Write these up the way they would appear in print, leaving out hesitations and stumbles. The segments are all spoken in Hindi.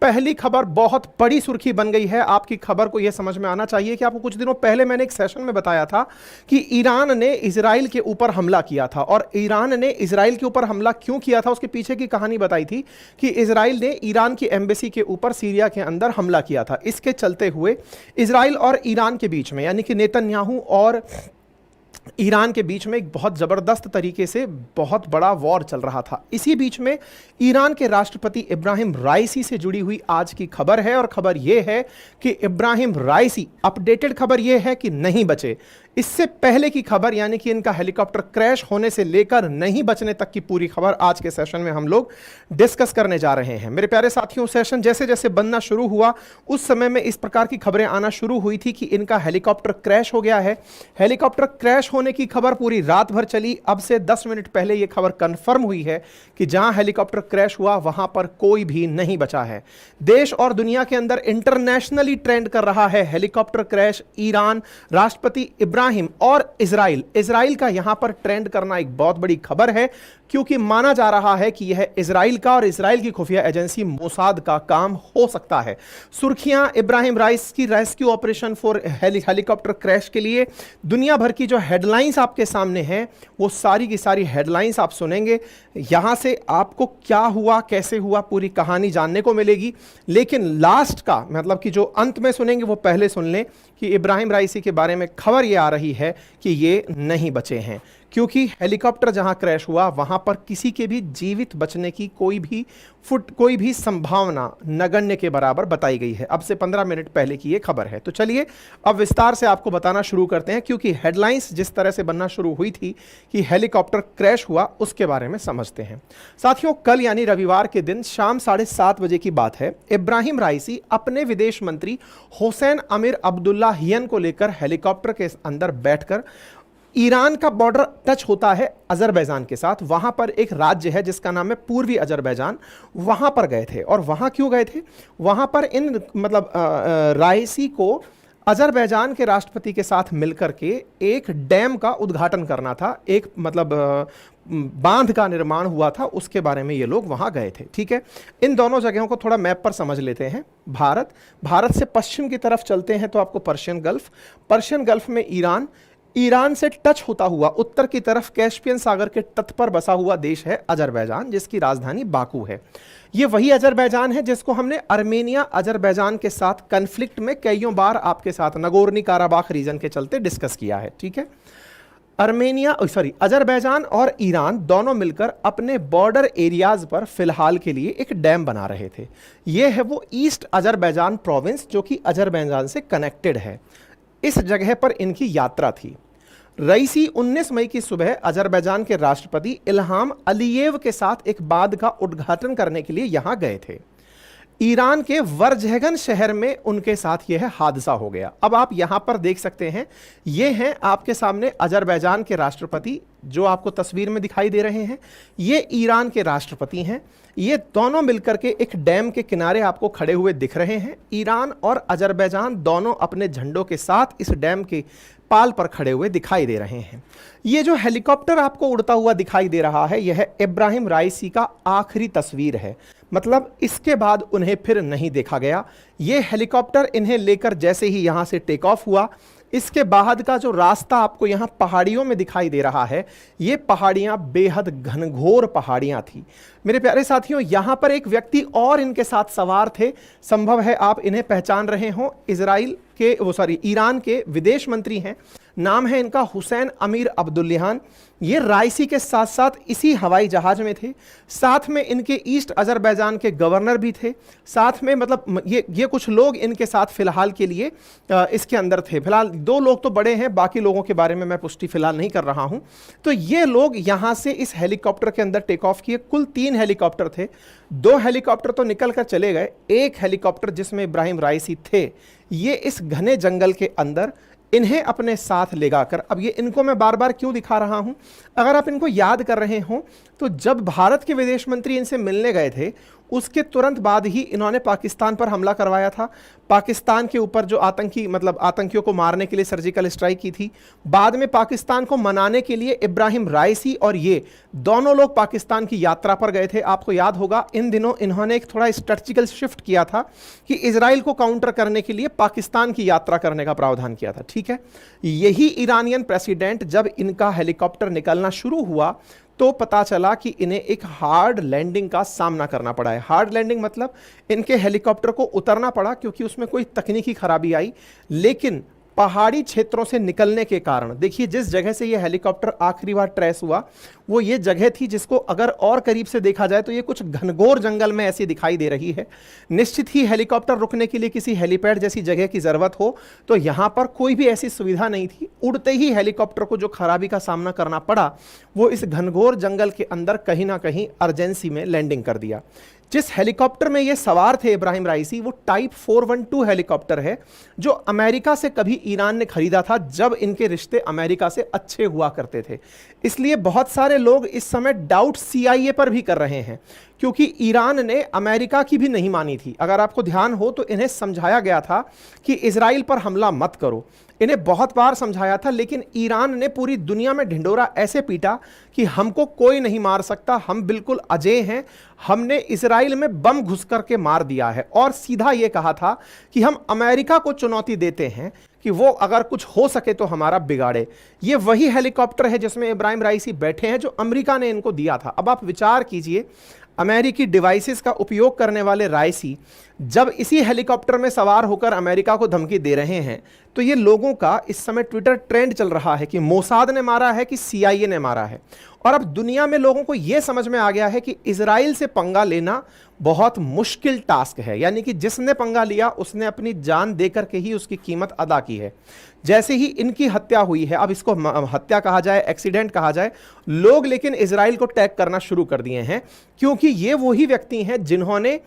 पहली खबर बहुत बड़ी सुर्खी बन गई है। आपकी खबर को यह समझ में आना चाहिए कि आपको कुछ दिनों पहले मैंने एक सेशन में बताया था कि ईरान ने इजराइल के ऊपर हमला किया था। और ईरान ने इजराइल के ऊपर हमला क्यों किया था, उसके पीछे की कहानी बताई थी कि इजराइल ने ईरान की एम्बेसी के ऊपर सीरिया के अंदर हमला किया था। इसके चलते हुए इजराइल और ईरान के बीच में, यानी कि नेतन्याहू और ईरान के बीच में एक बहुत ज़बरदस्त तरीके से बहुत बड़ा वॉर चल रहा था। इसी बीच में ईरान के राष्ट्रपति इब्राहिम राइसी से जुड़ी हुई आज की खबर है, और खबर यह है कि इब्राहिम राइसी, अपडेटेड खबर यह है कि नहीं बचे। इससे पहले की खबर, यानी कि इनका हेलीकॉप्टर क्रैश होने से लेकर नहीं बचने तक की पूरी खबर आज के सेशन में हम लोग डिस्कस करने जा रहे हैं। मेरे प्यारे साथियों, सेशन जैसे जैसे बनना शुरू हुआ उस समय में इस प्रकार की खबरें आना शुरू हुई थी कि इनका हेलीकॉप्टर क्रैश हो गया है। हेलीकॉप्टर क्रैश होने की खबर पूरी रात भर चली। अब से 10 मिनट पहले यह खबर कंफर्म हुई है कि जहां हेलीकॉप्टर क्रैश हुआ वहां पर कोई भी नहीं बचा है। देश और दुनिया के अंदर इंटरनेशनली ट्रेंड कर रहा है हेलीकॉप्टर क्रैश। ईरान, राष्ट्रपति इब्राहिम और इजराइल का यहां पर ट्रेंड करना एक बहुत बड़ी खबर है, क्योंकि माना जा रहा है कि यह इजराइल का और इजराइल की खुफिया एजेंसी मोसाद का काम हो सकता है। सुर्खियां इब्राहिम राइस की rescue operation for helicopter crash के लिए, दुनिया भर की जो हेडलाइंस आपके सामने हैं वो सारी की सारी हेडलाइंस आप सुनेंगे। यहां से आपको क्या हुआ, कैसे हुआ, पूरी कहानी जानने को मिलेगी। लेकिन लास्ट का मतलब कि जो अंत में सुनेंगे वो पहले सुन लें कि इब्राहिम राइसी के बारे में खबर ये आ रही है कि ये नहीं बचे हैं, क्योंकि हेलीकॉप्टर जहां क्रैश हुआ वहां पर किसी के भी जीवित बचने की कोई भी संभावना नगण्य के बराबर बताई गई है। अब से 15 मिनट पहले की ये खबर है। तो चलिए अब विस्तार से आपको बताना शुरू करते हैं, क्योंकि हेडलाइंस जिस तरह से बनना शुरू हुई थी कि हेलीकॉप्टर क्रैश हुआ, उसके बारे में समझते हैं। साथियों, कल यानी रविवार के दिन शाम 7:30 बजे की बात है। इब्राहिम राइसी अपने विदेश मंत्री हुसैन अमीर अब्दुल्लाहियन को लेकर हेलीकॉप्टर के अंदर बैठकर ईरान का बॉर्डर टच होता है अजरबैजान के साथ। वहां पर एक राज्य है जिसका नाम है पूर्वी अजरबैजान, वहां पर गए थे। और वहां क्यों गए थे? वहां पर इन राइसी को अजरबैजान के राष्ट्रपति के साथ मिलकर के एक डैम का उद्घाटन करना था, एक बांध का निर्माण हुआ था, उसके बारे में ये लोग वहां गए थे। ठीक है, इन दोनों जगहों को थोड़ा मैप पर समझ लेते हैं। भारत से पश्चिम की तरफ चलते हैं तो आपको पर्शियन गल्फ में ईरान से टच होता हुआ उत्तर की तरफ कैस्पियन सागर के तट पर बसा हुआ देश है अजरबैजान, जिसकी राजधानी बाकू है। यह वही अजरबैजान है जिसको हमने अर्मेनिया अजरबैजान के साथ कन्फ्लिक्ट में कईयों बार आपके साथ नगोर्नी काराबाख रीजन के चलते डिस्कस किया है। ठीक है, अजरबैजान और ईरान दोनों मिलकर अपने बॉर्डर एरियाज पर फिलहाल के लिए एक डैम बना रहे थे। यह है वो ईस्ट अजरबैजान प्रोविंस जो कि अजरबैजान से कनेक्टेड है। इस जगह पर इनकी यात्रा थी। रईसी 19 मई की सुबह अजरबैजान के राष्ट्रपति इल्हाम अलीयेव के साथ एक बांध का उद्घाटन करने के लिए यहां गए थे। ईरान के वर्जहगन शहर में उनके साथ यह हादसा हो गया। अब आप यहां पर देख सकते हैं, ये हैं आपके सामने अजरबैजान के राष्ट्रपति जो आपको तस्वीर में दिखाई दे रहे हैं। ये ईरान के राष्ट्रपति हैं। ये दोनों मिलकर के एक डैम के किनारे आपको खड़े हुए दिख रहे हैं। ईरान और अजरबैजान दोनों अपने झंडों के साथ इस डैम के पाल पर खड़े हुए दिखाई दे रहे हैं। ये जो हेलीकॉप्टर आपको उड़ता हुआ दिखाई दे रहा है, यह इब्राहिम राइसी का आखिरी तस्वीर है। मतलब इसके बाद उन्हें फिर नहीं देखा गया। यह हेलीकॉप्टर इन्हें लेकर जैसे ही यहां से टेक ऑफ हुआ, इसके बाद का जो रास्ता आपको यहां पहाड़ियों में दिखाई दे रहा है, ये पहाड़ियां बेहद घनघोर पहाड़ियां थी। मेरे प्यारे साथियों, यहां पर एक व्यक्ति और इनके साथ सवार थे। संभव है आप इन्हें पहचान रहे हों। ईरान के विदेश मंत्री हैं। नाम है इनका हुसैन अमीर अब्दुल्लाहियन। ये राइसी के साथ साथ इसी हवाई जहाज में थे। साथ में इनके ईस्ट अजरबैजान के गवर्नर भी थे। साथ में ये कुछ लोग इनके साथ फिलहाल के लिए इसके अंदर थे। फिलहाल 2 लोग तो बड़े हैं, बाकी लोगों के बारे में मैं पुष्टि फिलहाल नहीं कर रहा हूं। तो ये लोग यहां से इस हेलीकॉप्टर के अंदर टेक ऑफ किए। कुल 3 हेलीकॉप्टर थे। 2 हेलीकॉप्टर तो निकल कर चले गए। एक हेलीकॉप्टर जिसमें इब्राहिम राइसी थे, ये इस घने जंगल के अंदर इन्हें अपने साथ ले जाकर, अब ये इनको मैं बार बार क्यों दिखा रहा हूं, अगर आप इनको याद कर रहे हो तो जब भारत के विदेश मंत्री इनसे मिलने गए थे उसके तुरंत बाद ही इन्होंने पाकिस्तान पर हमला करवाया था। पाकिस्तान के ऊपर जो आतंकियों को मारने के लिए सर्जिकल स्ट्राइक की थी। बाद में पाकिस्तान को मनाने के लिए इब्राहिम राइसी और ये दोनों लोग पाकिस्तान की यात्रा पर गए थे। आपको याद होगा इन दिनों इन्होंने एक थोड़ा स्ट्रेटजिकल शिफ्ट किया था कि इजराइल को काउंटर करने के लिए पाकिस्तान की यात्रा करने का प्रावधान किया था। ठीक है, यही ईरानियन प्रेसिडेंट जब इनका हेलीकॉप्टर निकलना शुरू हुआ तो पता चला कि इन्हें एक हार्ड लैंडिंग का सामना करना पड़ा है। हार्ड लैंडिंग मतलब इनके हेलीकॉप्टर को उतरना पड़ा क्योंकि उसमें कोई तकनीकी खराबी आई, लेकिन पहाड़ी क्षेत्रों से निकलने के कारण, देखिए जिस जगह से ये हेलीकॉप्टर आखिरी बार ट्रेस हुआ वो ये जगह थी जिसको अगर और करीब से देखा जाए तो ये कुछ घनघोर जंगल में ऐसी दिखाई दे रही है। निश्चित ही हेलीकॉप्टर रुकने के लिए किसी हेलीपैड जैसी जगह की जरूरत हो, तो यहां पर कोई भी ऐसी सुविधा नहीं थी। उड़ते ही हेलीकॉप्टर को जो खराबी का सामना करना पड़ा वो इस घनघोर जंगल के अंदर कहीं ना कहीं अर्जेंसी में लैंडिंग कर दिया। जिस हेलीकॉप्टर में ये सवार थे इब्राहिम राइसी, वो टाइप 412 हेलीकॉप्टर है जो अमेरिका से कभी ईरान ने खरीदा था जब इनके रिश्ते अमेरिका से अच्छे हुआ करते थे। इसलिए बहुत सारे लोग इस समय डाउट CIA पर भी कर रहे हैं क्योंकि ईरान ने अमेरिका की भी नहीं मानी थी। अगर आपको ध्यान हो तो इन्हें समझाया गया था कि इजराइल पर हमला मत करो, इन्हें बहुत बार समझाया था, लेकिन ईरान ने पूरी दुनिया में ढिंडोरा ऐसे पीटा कि हमको कोई नहीं मार सकता, हम बिल्कुल अजेय हैं, हमने इजराइल में बम घुस करके मार दिया है। और सीधा यह कहा था कि हम अमेरिका को चुनौती देते हैं कि वो अगर कुछ हो सके तो हमारा बिगाड़े। ये वही हेलीकॉप्टर है जिसमें इब्राहिम राइसी बैठे हैं जो अमेरिका ने इनको दिया था। अब आप विचार कीजिए, अमेरिकी डिवाइसेस का उपयोग करने वाले राइसी जब इसी हेलीकॉप्टर में सवार होकर अमेरिका को धमकी दे रहे हैं, तो ये लोगों का इस समय ट्विटर ट्रेंड चल रहा है कि मोसाद ने मारा है कि CIA ने मारा है। और अब दुनिया में लोगों को यह समझ में आ गया है कि इजराइल से पंगा लेना बहुत मुश्किल टास्क है, यानी कि जिसने पंगा लिया उसने अपनी जान देकर के ही उसकी कीमत अदा की है। जैसे ही इनकी हत्या हुई है, अब इसको हत्या कहा जाए, एक्सीडेंट कहा जाए, लोग लेकिन इजराइल को टैग करना शुरू कर दिए हैं क्योंकि ये वही व्यक्ति हैं जिन्होंने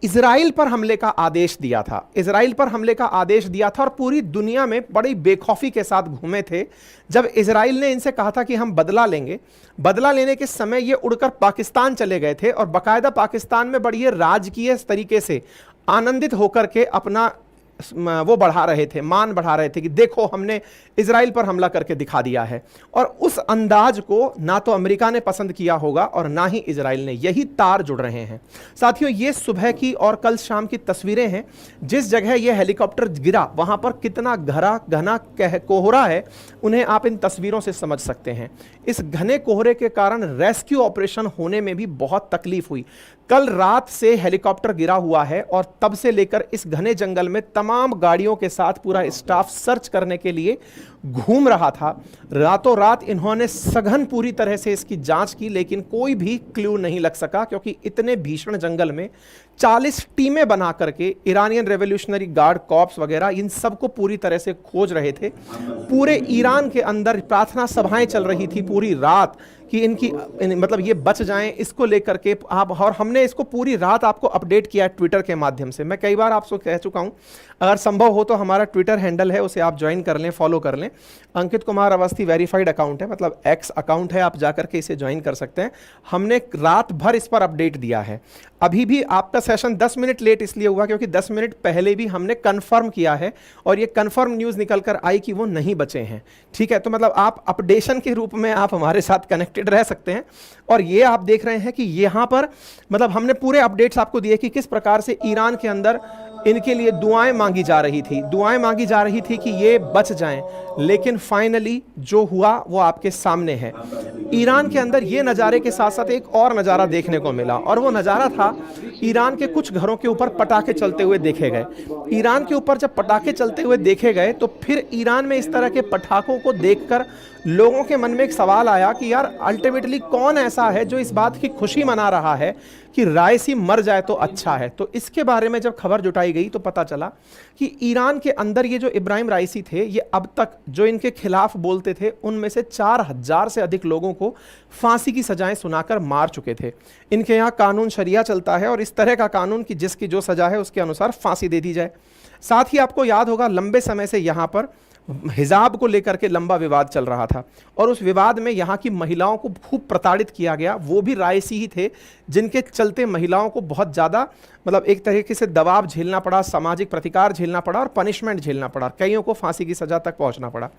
इजराइल पर हमले का आदेश दिया था। इजराइल पर हमले का आदेश दिया था और पूरी दुनिया में बड़ी बेखौफी के साथ घूमे थे जब इजराइल ने इनसे कहा था कि हम बदला लेंगे। बदला लेने के समय ये उड़कर पाकिस्तान चले गए थे और बाकायदा पाकिस्तान में बड़ी राजकीय तरीके से आनंदित होकर के अपना वो बढ़ा रहे थे, मान बढ़ा रहे थे कि देखो हमने इजराइल पर हमला करके दिखा दिया है। और उस अंदाज को ना तो अमेरिका ने पसंद किया होगा और ना ही इजराइल ने। यही तार जुड़ रहे हैं साथियों। ये सुबह की और कल शाम की तस्वीरें हैं। जिस जगह यह हेलीकॉप्टर गिरा वहां पर कितना घना कोहरा है, उन्हें आप इन तस्वीरों से समझ सकते हैं। इस घने कोहरे के कारण रेस्क्यू ऑपरेशन होने में भी बहुत तकलीफ हुई। कल रात से हेलीकॉप्टर गिरा हुआ है और तब से लेकर इस घने जंगल में तमाम गाड़ियों के साथ पूरा स्टाफ सर्च करने के लिए घूम रहा था। रातों रात इन्होंने सघन पूरी तरह से इसकी जांच की, लेकिन कोई भी क्लू नहीं लग सका क्योंकि इतने भीषण जंगल में 40 टीमें बना करके ईरानियन रेवोल्यूशनरी गार्ड कॉर्प्स वगैरह इन सबको पूरी तरह से खोज रहे थे। पूरे ईरान के अंदर प्रार्थना सभाएं चल रही थी पूरी रात कि मतलब ये बच जाएं, इसको लेकर के आप, और हमने इसको पूरी रात आपको अपडेट किया ट्विटर के माध्यम से। मैं कई बार आपसे कह चुका हूं, अगर संभव हो तो हमारा ट्विटर हैंडल है उसे आप ज्वाइन कर लें, फॉलो कर लें। अंकित कुमार अवस्थी वेरीफाइड अकाउंट है, मतलब X अकाउंट है, आप जाकर के इसे ज्वाइन कर सकते हैं। हमने रात भर इस पर अपडेट दिया है। अभी भी आपका सेशन 10 मिनट लेट इसलिए हुआ क्योंकि 10 मिनट पहले भी हमने कंफर्म किया है और ये कंफर्म न्यूज़ निकल कर आई कि वो नहीं बचे हैं। ठीक है, तो मतलब आप अपडेशन के रूप में आप हमारे साथ कनेक्टेड रह सकते हैं। और ये आप देख रहे हैं कि यहाँ पर मतलब हमने पूरे अपडेट्स आपको दिए कि किस प्रकार से ईरान के अंदर इनके लिए दुआएं मांगी जा रही थी, दुआएं मांगी जा रही थी कि ये बच जाएं, लेकिन फाइनली जो हुआ वो आपके सामने है। ईरान के अंदर ये नज़ारे के साथ साथ एक और नज़ारा देखने को मिला और वो नज़ारा था ईरान के कुछ घरों के ऊपर पटाखे चलते हुए देखे गए। ईरान के ऊपर जब पटाखे चलते हुए देखे गए तो फिर ईरान में इस तरह के पटाखों को देखकर लोगों के मन में एक सवाल आया कि यार अल्टीमेटली कौन ऐसा है जो इस बात की खुशी मना रहा है कि राइसी मर जाए तो अच्छा है। तो इसके बारे में जब खबर जुटाई गई तो पता चला कि ईरान के अंदर ये जो इब्राहिम राइसी थे, ये अब तक जो इनके खिलाफ बोलते थे उनमें से 4000 से अधिक लोगों को फांसी की सजाएं सुनाकर मार चुके थे। इनके यहाँ कानून शरिया चलता है और इस तरह का कानून कि जिसकी जो सजा है उसके अनुसार फांसी दे दी जाए। साथ ही आपको याद होगा लंबे समय से यहाँ पर हिजाब को लेकर के लंबा विवाद चल रहा था और उस विवाद में यहाँ की महिलाओं को खूब प्रताड़ित किया गया। वो भी रायसी ही थे जिनके चलते महिलाओं को बहुत ज़्यादा मतलब एक तरीके से दबाव झेलना पड़ा, सामाजिक प्रतिकार झेलना पड़ा और पनिशमेंट झेलना पड़ा, कईयों को फांसी की सज़ा तक पहुंचना पड़ा।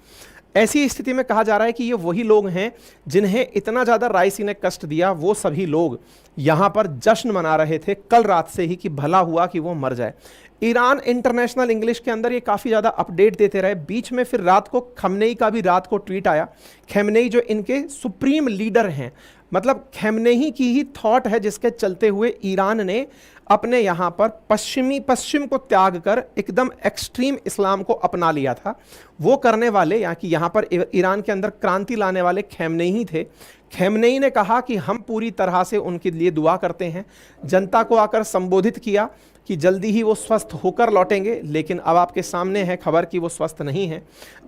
ऐसी स्थिति में कहा जा रहा है कि ये वही लोग हैं जिन्हें इतना ज़्यादा रायसी ने कष्ट दिया, वो सभी लोग यहाँ पर जश्न मना रहे थे कल रात से ही कि भला हुआ कि वो मर जाए। ईरान इंटरनेशनल इंग्लिश के अंदर ये काफ़ी ज़्यादा अपडेट देते रहे। बीच में फिर रात को खमनेई का भी रात को ट्वीट आया। खमनेई जो इनके सुप्रीम लीडर हैं, मतलब खमनेई की ही थॉट है जिसके चलते हुए ईरान ने अपने यहाँ पर पश्चिम को त्याग कर एकदम एक्सट्रीम इस्लाम को अपना लिया था। वो करने वाले यहाँ पर ईरान के अंदर क्रांति लाने वाले खमनेई थे। खमनेई ने कहा कि हम पूरी तरह से उनके लिए दुआ करते हैं। जनता को आकर संबोधित किया कि जल्दी ही वो स्वस्थ होकर लौटेंगे, लेकिन अब आपके सामने है खबर कि वो स्वस्थ नहीं है।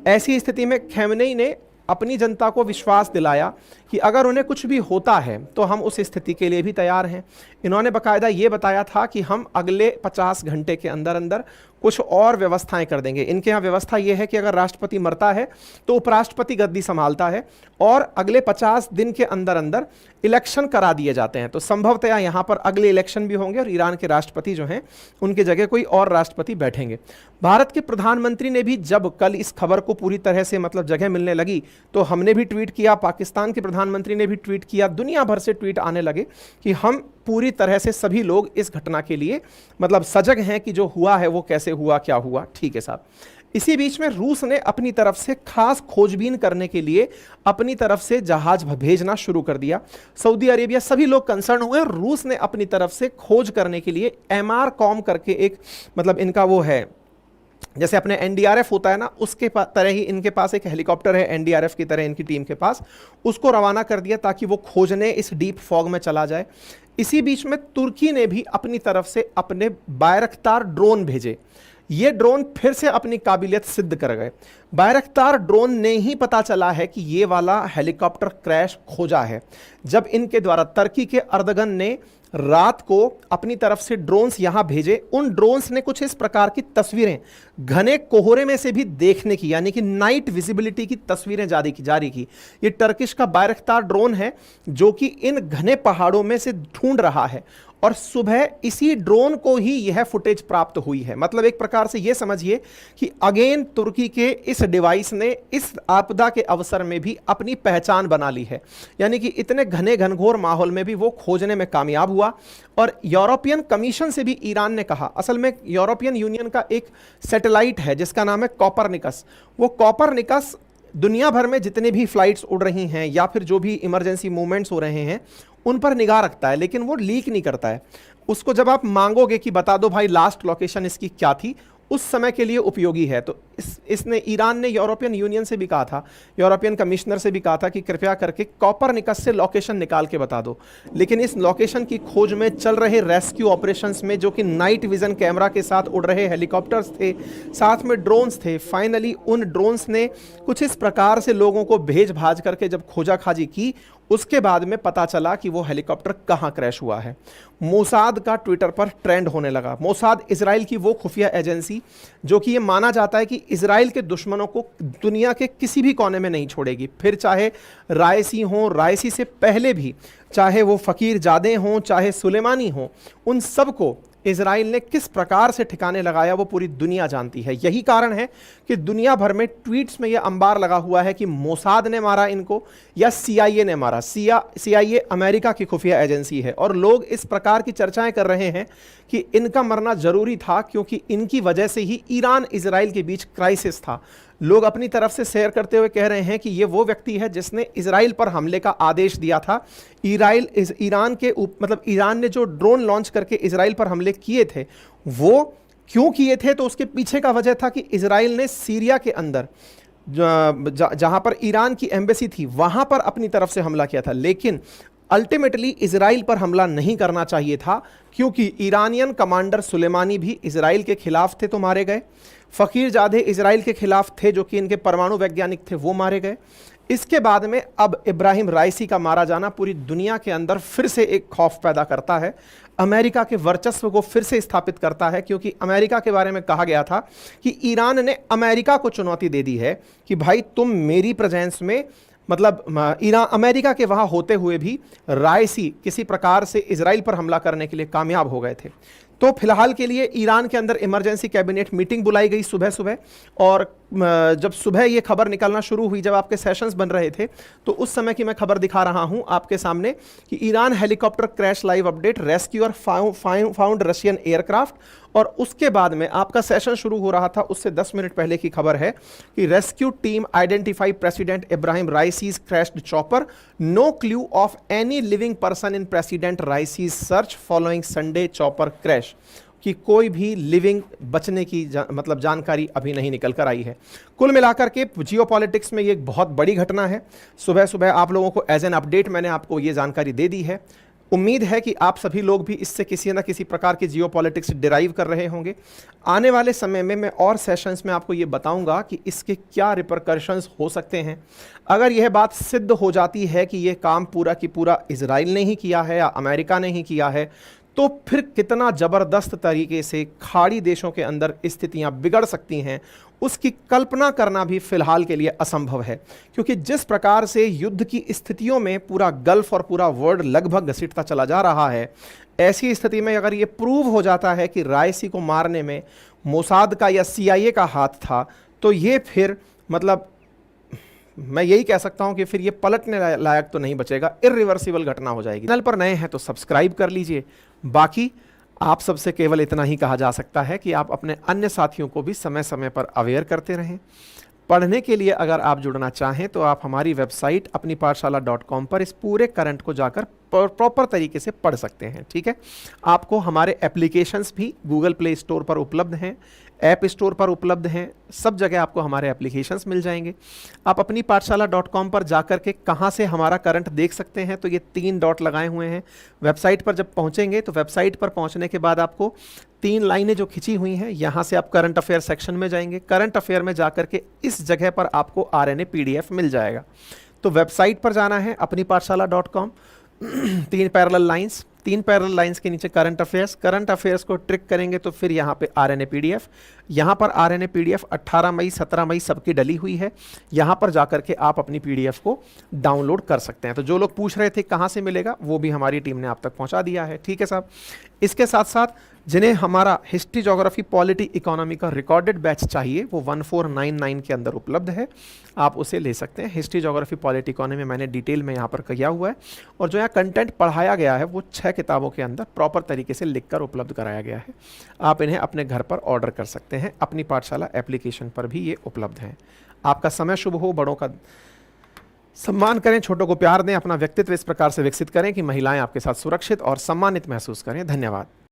ऐसी स्थिति में खमनेई ने अपनी जनता को विश्वास दिलाया कि अगर उन्हें कुछ भी होता है तो हम उस स्थिति के लिए भी तैयार हैं। इन्होंने बाकायदा ये बताया था कि हम अगले 50 घंटे के अंदर अंदर कुछ और व्यवस्थाएं कर देंगे। इनके यहाँ व्यवस्था ये है कि अगर राष्ट्रपति मरता है तो उपराष्ट्रपति गद्दी संभालता है और अगले 50 दिन के अंदर अंदर इलेक्शन करा दिए जाते हैं। तो संभवतः यहाँ पर अगले इलेक्शन भी होंगे और ईरान के राष्ट्रपति जो हैं उनकी जगह कोई और राष्ट्रपति बैठेंगे। भारत के प्रधानमंत्री ने भी जब कल इस खबर को पूरी तरह से मतलब जगह मिलने लगी तो हमने भी ट्वीट किया, पाकिस्तान के प्रधानमंत्री ने भी ट्वीट किया, दुनिया भर से ट्वीट आने लगे कि हम पूरी तरह से सभी लोग इस घटना के लिए मतलब सजग हैं कि जो हुआ है वो कैसे हुआ, क्या हुआ। ठीक है साहब। इसी बीच में रूस ने अपनी तरफ से खास खोजबीन करने के लिए अपनी तरफ से जहाज भेजना शुरू कर दिया। सऊदी अरेबिया सभी लोग कंसर्न हुए और रूस ने अपनी तरफ से खोज करने के लिए MRCOM करके एक मतलब इनका वो है, जैसे अपने NDRF होता है ना, उसके तरह ही इनके पास एक हेलीकॉप्टर है NDRF की तरह इनकी टीम के पास, उसको रवाना कर दिया ताकि वो खोजने इस डीप फॉग में चला जाए। इसी बीच में तुर्की ने भी अपनी तरफ से अपने बायरख्तार ड्रोन भेजे। ये ड्रोन फिर से अपनी काबिलियत सिद्ध कर गए। बायरख्तार ड्रोन ने ही पता चला है कि ये वाला हेलीकॉप्टर क्रैश खोजा है जब इनके द्वारा तुर्की के अर्दगन ने रात को अपनी तरफ से ड्रोन्स यहां भेजे। उन ड्रोन्स ने कुछ इस प्रकार की तस्वीरें घने कोहरे में से भी देखने की, यानी कि नाइट विजिबिलिटी की तस्वीरें जारी की। ये टर्किश का बायरख्तार ड्रोन है जो कि इन घने पहाड़ों में से ढूंढ रहा है और सुबह इसी ड्रोन को ही यह फुटेज प्राप्त हुई है। मतलब एक प्रकार से यह समझिए कि अगेन तुर्की के इस डिवाइस ने इस आपदा के अवसर में भी अपनी पहचान बना ली है, यानी कि इतने घने घनघोर माहौल में भी वो खोजने में कामयाब हुआ। और यूरोपियन कमीशन से भी ईरान ने कहा, असल में यूरोपियन यूनियन का एक सैटेलाइट है जिसका नाम है कॉपरनिकस। वो कॉपरनिकस दुनिया भर में जितने भी फ्लाइट्स उड़ रही हैं या फिर जो भी इमरजेंसी मूवमेंट्स हो रहे हैं उन पर निगाह रखता है, लेकिन वो लीक नहीं करता है। उसको जब आप मांगोगे कि बता दो भाई लास्ट लोकेशन इसकी क्या थी, उस समय के लिए उपयोगी है। तो इसने ईरान ने यूरोपियन यूनियन से भी कहा था, यूरोपियन कमिश्नर से भी कहा था कि कृपया करके कॉपरनिकस से लोकेशन निकाल के बता दो। लेकिन इस लोकेशन की खोज में चल रहे रेस्क्यू ऑपरेशंस में, जो कि नाइट विजन कैमरा के साथ उड़ रहे हेलीकॉप्टर्स थे, साथ में ड्रोन्स थे, फाइनली उन ड्रोन्स ने कुछ इस प्रकार से लोगों को भेज भाज करके जब खोजाखाजी की, उसके बाद में पता चला कि वो हेलीकॉप्टर कहाँ क्रैश हुआ है। मोसाद का ट्विटर पर ट्रेंड होने लगा। मोसाद इजराइल की वो खुफिया एजेंसी जो कि ये माना जाता है कि इजराइल के दुश्मनों को दुनिया के किसी भी कोने में नहीं छोड़ेगी, फिर चाहे रायसी हों, रायसी से पहले भी, चाहे वो फ़कीर जादे हों, चाहे सुलेमानी हों, उन सबको इजराइल ने किस प्रकार से ठिकाने लगाया वो पूरी दुनिया जानती है। यही कारण है कि दुनिया भर में ट्वीट्स में यह अंबार लगा हुआ है कि मोसाद ने मारा इनको या CIA ने मारा। CIA अमेरिका की खुफिया एजेंसी है और लोग इस प्रकार की चर्चाएं कर रहे हैं कि इनका मरना जरूरी था क्योंकि इनकी वजह से ही ईरान इजराइल के बीच क्राइसिस था। लोग अपनी तरफ से शेयर करते हुए कह रहे हैं कि ये वो व्यक्ति है जिसने इजराइल पर हमले का आदेश दिया था। ईरान ने जो ड्रोन लॉन्च करके इजराइल पर हमले किए थे वो क्यों किए थे, तो उसके पीछे का वजह था कि इजराइल ने सीरिया के अंदर जहां पर ईरान की एम्बेसी थी वहां पर अपनी तरफ से हमला किया था। लेकिन अल्टीमेटली इजराइल पर हमला नहीं करना चाहिए था क्योंकि ईरानियन कमांडर सुलेमानी भी इजराइल के खिलाफ थे तो मारे गए। फ़कीर जादे इजराइल के खिलाफ थे जो कि इनके परमाणु वैज्ञानिक थे, वो मारे गए। इसके बाद में अब इब्राहिम राइसी का मारा जाना पूरी दुनिया के अंदर फिर से एक खौफ पैदा करता है, अमेरिका के वर्चस्व को फिर से स्थापित करता है, क्योंकि अमेरिका के बारे में कहा गया था कि ईरान ने अमेरिका को चुनौती दे दी है कि भाई तुम मेरी प्रेजेंस में, मतलब ईरान अमेरिका के वहाँ होते हुए भी राइसी किसी प्रकार से इजराइल पर हमला करने के लिए कामयाब हो गए थे। तो फिलहाल के लिए ईरान के अंदर इमरजेंसी कैबिनेट मीटिंग बुलाई गई सुबह सुबह, और जब सुबह ये खबर निकलना शुरू हुई, जब आपके सेशंस बन रहे थे, तो उस समय की मैं खबर दिखा रहा हूं आपके सामने कि Iran helicopter crash live update, rescuer found Russian aircraft. और उसके बाद में आपका सेशन शुरू हो रहा था उससे 10 मिनट पहले की खबर है कि rescue team identify president Ebrahim Raisi's crashed chopper, no clue of any living person in president Raisi's search following Sunday chopper crash, कि कोई भी लिविंग बचने की मतलब जानकारी अभी नहीं निकल कर आई है। कुल मिलाकर के जियोपॉलिटिक्स में ये एक बहुत बड़ी घटना है। सुबह सुबह आप लोगों को एज एन अपडेट मैंने आपको ये जानकारी दे दी है। उम्मीद है कि आप सभी लोग भी इससे किसी न किसी प्रकार की जियोपॉलिटिक्स डिराइव कर रहे होंगे। आने वाले समय में मैं और सेशंस में आपको ये बताऊंगा कि इसके क्या रिपरकर्शंस हो सकते हैं। अगर यह बात सिद्ध हो जाती है कि यह काम पूरा की पूरा इजराइल ने ही किया है या अमेरिका ने ही किया है, तो फिर कितना ज़बरदस्त तरीके से खाड़ी देशों के अंदर स्थितियां बिगड़ सकती हैं, उसकी कल्पना करना भी फिलहाल के लिए असंभव है। क्योंकि जिस प्रकार से युद्ध की स्थितियों में पूरा गल्फ और पूरा वर्ल्ड लगभग घसीटता चला जा रहा है, ऐसी स्थिति में अगर ये प्रूव हो जाता है कि राइसी को मारने में मोसाद का या CIA का हाथ था, तो ये फिर मतलब मैं यही कह सकता हूं कि फिर ये पलटने लायक तो नहीं बचेगा, इर्रिवर्सिबल घटना हो जाएगी। चैनल पर नए हैं तो सब्सक्राइब कर लीजिए। बाकी आप सबसे केवल इतना ही कहा जा सकता है कि आप अपने अन्य साथियों को भी समय समय पर अवेयर करते रहें। पढ़ने के लिए अगर आप जुड़ना चाहें तो आप हमारी वेबसाइट अपनी पाठशाला.com पर इस पूरे करंट को जाकर प्रॉपर तरीके से पढ़ सकते हैं। ठीक है, आपको हमारे एप्लीकेशंस भी गूगल प्ले स्टोर पर उपलब्ध हैं, ऐप स्टोर पर उपलब्ध हैं, सब जगह आपको हमारे एप्लीकेशंस मिल जाएंगे। आप अपनी पाठशाला.com पर जाकर के कहाँ से हमारा करंट देख सकते हैं, तो ये 3 डॉट लगाए हुए हैं। वेबसाइट पर जब पहुँचेंगे तो वेबसाइट पर पहुँचने के बाद आपको 3 लाइनें जो खिंची हुई हैं, यहाँ से आप करंट अफेयर सेक्शन में जाएंगे। करंट अफेयर में जाकर के इस जगह पर आपको RNA PDF मिल जाएगा। तो वेबसाइट पर जाना है अपनी पाठशाला.com, 3 पैरेलल लाइंस के नीचे करंट अफेयर्स को ट्रिक करेंगे तो फिर यहाँ पे RNA PDF, यहाँ पर RNA PDF 18 मई 17 मई सबकी डली हुई है। यहाँ पर जाकर के आप अपनी PDF को डाउनलोड कर सकते हैं। तो जो लोग पूछ रहे थे कहाँ से मिलेगा, वो भी हमारी टीम ने आप तक पहुँचा दिया है। ठीक है साहब, इसके साथ साथ जिन्हें हमारा हिस्ट्री, ज्योग्राफी, पॉलिटी, इकोनॉमी का रिकॉर्डेड बैच चाहिए वो 1499 के अंदर उपलब्ध है, आप उसे ले सकते हैं। हिस्ट्री, ज्योग्राफी, पॉलिटी, इकोनॉमी मैंने डिटेल में यहाँ पर किया हुआ है, और जो यहाँ कंटेंट पढ़ाया गया है वो 6 किताबों के अंदर प्रॉपर तरीके से लिखकर उपलब्ध कराया गया है। आप इन्हें अपने घर पर ऑर्डर कर सकते हैं। अपनी पाठशाला एप्लीकेशन पर भी ये उपलब्ध हैं। आपका समय शुभ हो, बड़ों का सम्मान करें, छोटों को प्यार दें, अपना व्यक्तित्व इस प्रकार से विकसित करें कि महिलाएं आपके साथ सुरक्षित और सम्मानित महसूस करें। धन्यवाद।